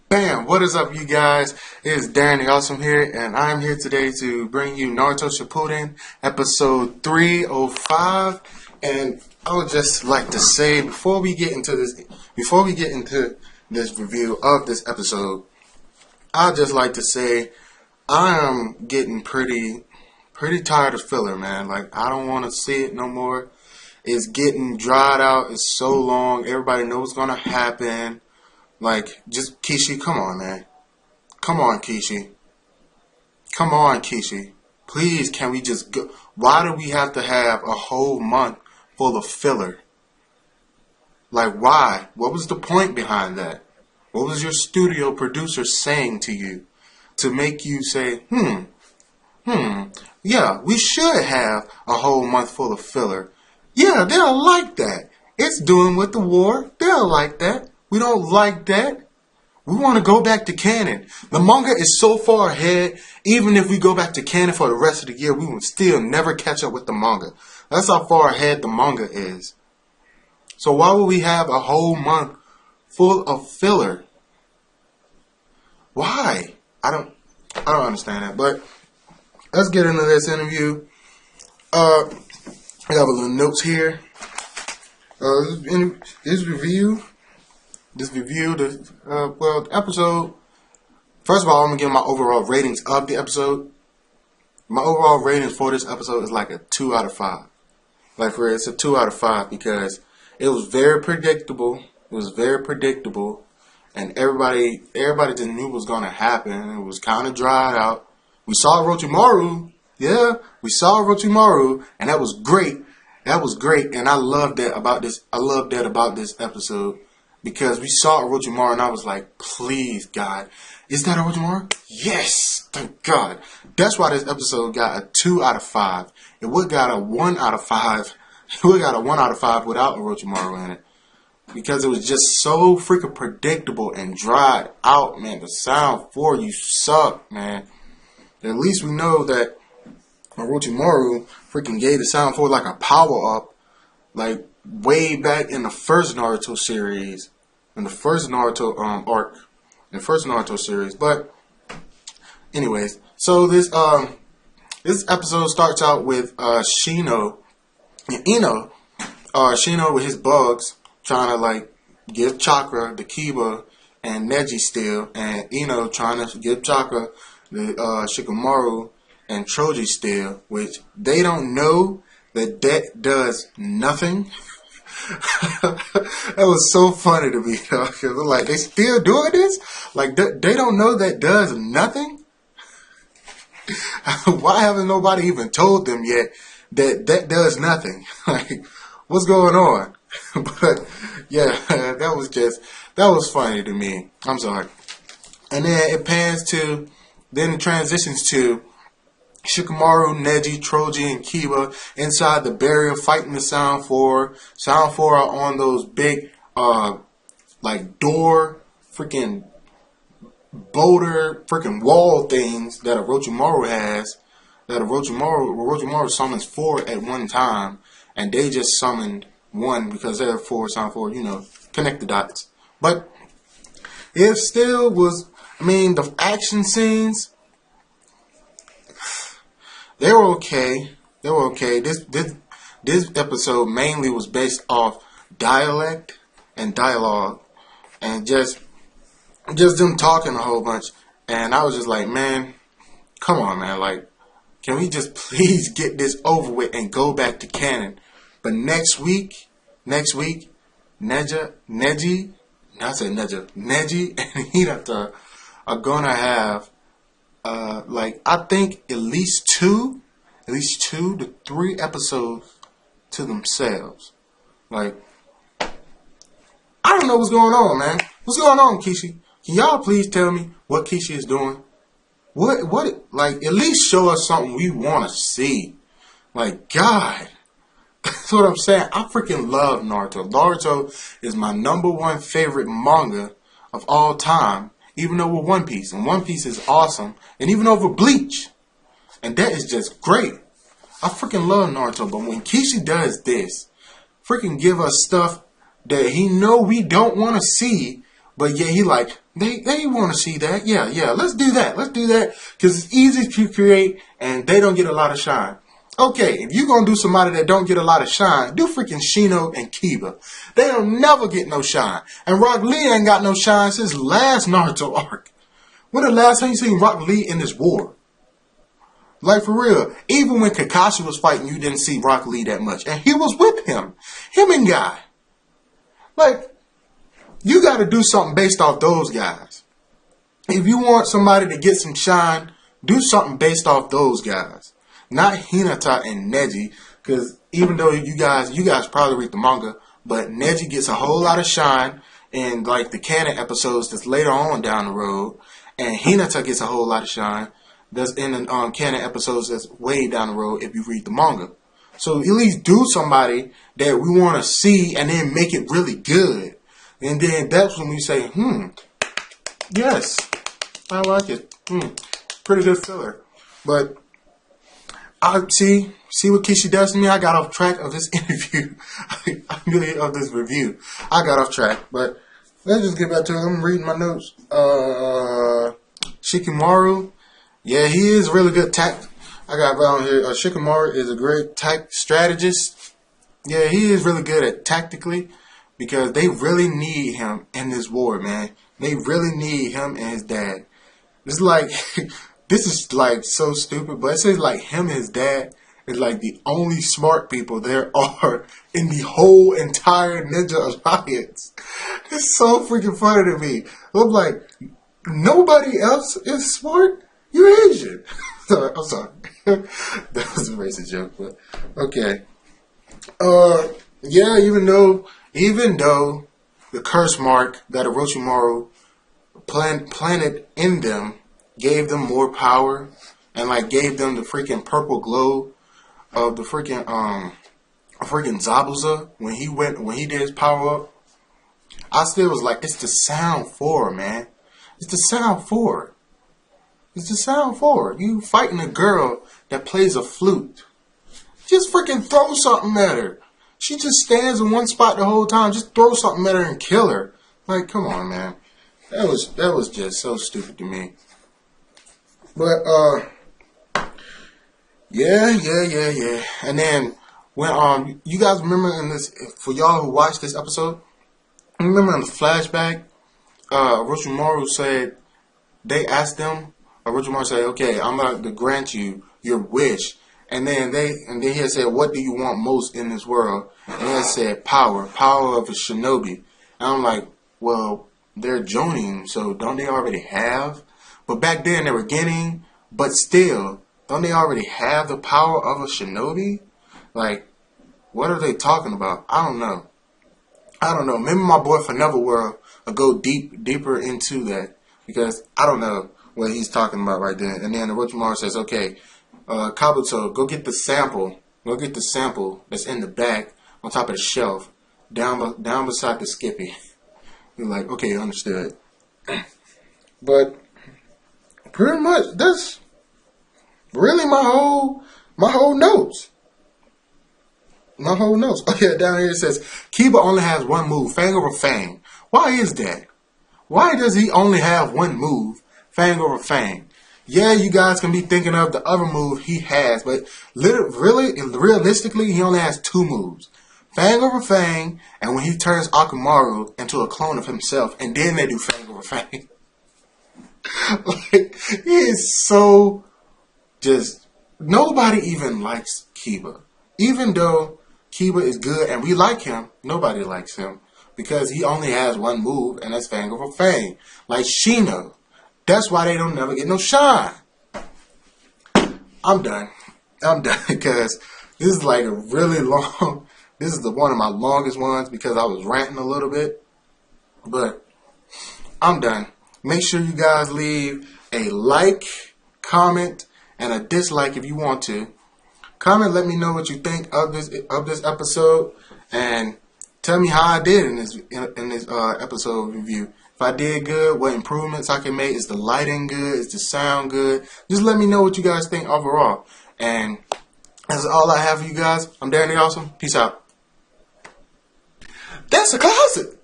Bam! What is up, you guys? It is Darren the Awesome here, and I'm here today to bring you Naruto Shippuden, episode 305. And I would just like to say before we get into this review of this episode, I'd just like to say I am getting pretty tired of filler, man. Like, I don't want to see it no more. It's getting dried out. It's so long. Everybody knows what's gonna happen. Like, just Kishi, come on, man. Come on, Kishi. Come on, Kishi. Please, can we just go? Why do we have to have a whole month full of filler? Like, why? What was the point behind that? What was your studio producer saying to you to make you say, yeah, we should have a whole month full of filler. Yeah, they'll like that. It's doing with the war. They'll like that. We don't like that. We want to go back to canon. The manga is so far ahead, even if we go back to canon for the rest of the year, we will still never catch up with the manga. That's how far ahead the manga is. So why would we have a whole month full of filler? Why? I don't understand that. But let's get into this interview. I have a little notes here. The episode. First of all, I'm gonna give my overall ratings of the episode. My overall ratings for this episode is like a 2 out of 5. Like, for real, it's a 2 out of 5 because it was very predictable. And everybody just knew what was gonna happen. It was kind of dried out. We saw Orochimaru. Yeah, we saw Orochimaru, and that was great. And I love that about this. I love that about this episode. Because we saw Orochimaru and I was like, please, God. Is that Orochimaru? Yes! Thank God. That's why this episode got a 2 out of 5. It would got a 1 out of 5. It would got a 1 out of 5 without Orochimaru in it. Because it was just so freaking predictable and dried out, man. The sound for you sucked, man. At least we know that Orochimaru freaking gave the sound for like a power up. Like, way back in the first Naruto series, in the first Naruto arc, in the first Naruto series. But anyways, so this episode starts out with Shino and Shino with his bugs trying to like give Chakra the Kiba and Neji still, and Ino trying to give Chakra the Shikamaru and Troji still, which they don't know that does nothing. That was so funny to me, because like, they still doing this? Like, they don't know that does nothing? Why haven't nobody even told them yet that does nothing? Like, what's going on? But yeah, that was funny to me. I'm sorry. And then it transitions to Shikamaru, Neji, Troji, and Kiba inside the barrier fighting the Sound Four. Sound Four are on those big, like door, freaking boulder, freaking wall things that Orochimaru has. That Orochimaru summons 4 at one time, and they just summoned 1 because they're 4 Sound Four. Connect the dots. But it still was. I mean, the action scenes. They were okay. This episode mainly was based off dialect and dialogue, and just them talking a whole bunch. And I was just like, man, come on, man. Like, can we just please get this over with and go back to canon? But next week, Neji and Hinata are gonna have. Like, I think at least 2 to 3 episodes to themselves. Like, I don't know what's going on, man. What's going on, Kishi? Can y'all please tell me what Kishi is doing? Like, at least show us something we want to see. Like, God. That's what I'm saying. I freaking love Naruto. Naruto is my #1 favorite manga of all time. Even over One Piece. And One Piece is awesome. And even over Bleach. And that is just great. I freaking love Naruto. But when Kishi does this, freaking give us stuff that he know we don't want to see, But yeah, he like, they want to see that. Yeah, let's do that. Let's do that. Because it's easy to create and they don't get a lot of shine. Okay, if you're going to do somebody that don't get a lot of shine, do freaking Shino and Kiba. They don't never get no shine. And Rock Lee ain't got no shine since last Naruto arc. When the last time you seen Rock Lee in this war? Like, for real. Even when Kakashi was fighting, you didn't see Rock Lee that much. And he was with him. Him and Guy. Like, you got to do something based off those guys. If you want somebody to get some shine, do something based off those guys. Not Hinata and Neji. Because even though you guys probably read the manga, but Neji gets a whole lot of shine in, like, the canon episodes that's later on down the road. And Hinata gets a whole lot of shine that's in the canon episodes that's way down the road if you read the manga. So at least do somebody that we want to see and then make it really good. And then that's when we say, yes, I like it. Pretty good filler. But I see what Kishi does to me. I got off track of this interview. I really of this review. I got off track. But let's just get back to it. I'm reading my notes. Shikamaru. Yeah, he is really good tact. I got around here. Shikamaru is a great tact strategist. Yeah, he is really good at tactically because they really need him in this war, man. They really need him and his dad. It's like, this is like so stupid, but it says like him and his dad is like the only smart people there are in the whole entire Ninja Alliance. It's so freaking funny to me. I'm like, nobody else is smart? You're Asian. I'm sorry. That was a racist joke, but okay. Yeah, even though the curse mark that Orochimaru planted in them gave them more power and like gave them the freaking purple glow of the freaking Zabuza when he did his power up, I still was like, it's the sound for, man. It's the sound for. It's the sound for. You fighting a girl that plays a flute. Just freaking throw something at her. She just stands in one spot the whole time. Just throw something at her and kill her. Like, come on, man. That was just so stupid to me. But yeah. And then when you guys remember in this, for y'all who watched this episode, remember in the flashback, Orochimaru said they asked them. Orochimaru said, "Okay, I'm going to grant you your wish." And then he had said, "What do you want most in this world?" And he had said, power of a shinobi. And I'm like, well, they're joining, so don't they already have? But back then they were getting, but still, don't they already have the power of a shinobi? Like, what are they talking about? I don't know. Maybe my boy Forever World will go deeper into that because I don't know what he's talking about right there. And then Orochimaru says, "Okay, Kabuto, go get the sample. Go get the sample that's in the back on top of the shelf, down beside the Skippy." You're like, okay, understood. But pretty much that's really my whole notes. My whole notes. Oh yeah, down here it says Kiba only has one move, Fang over Fang. Why is that? Why does he only have one move, Fang over Fang? Yeah, you guys can be thinking of the other move he has, but realistically, he only has two moves. Fang over Fang, and when he turns Akamaru into a clone of himself, and then they do Fang over Fang. Like, he is so just, nobody even likes Kiba. Even though Kiba is good and we like him, nobody likes him. Because he only has one move, and that's Fang over Fang. Like Shino. That's why they don't never get no shine. I'm done because this is like a really long. This is one of my longest ones because I was ranting a little bit. But I'm done. Make sure you guys leave a like, comment, and a dislike if you want to. Comment, let me know what you think of this episode, and tell me how I did in this episode review. If I did good, what improvements I can make. Is the lighting good? Is the sound good? Just let me know what you guys think overall. And that's all I have for you guys. I'm Danny Awesome. Peace out. That's a closet.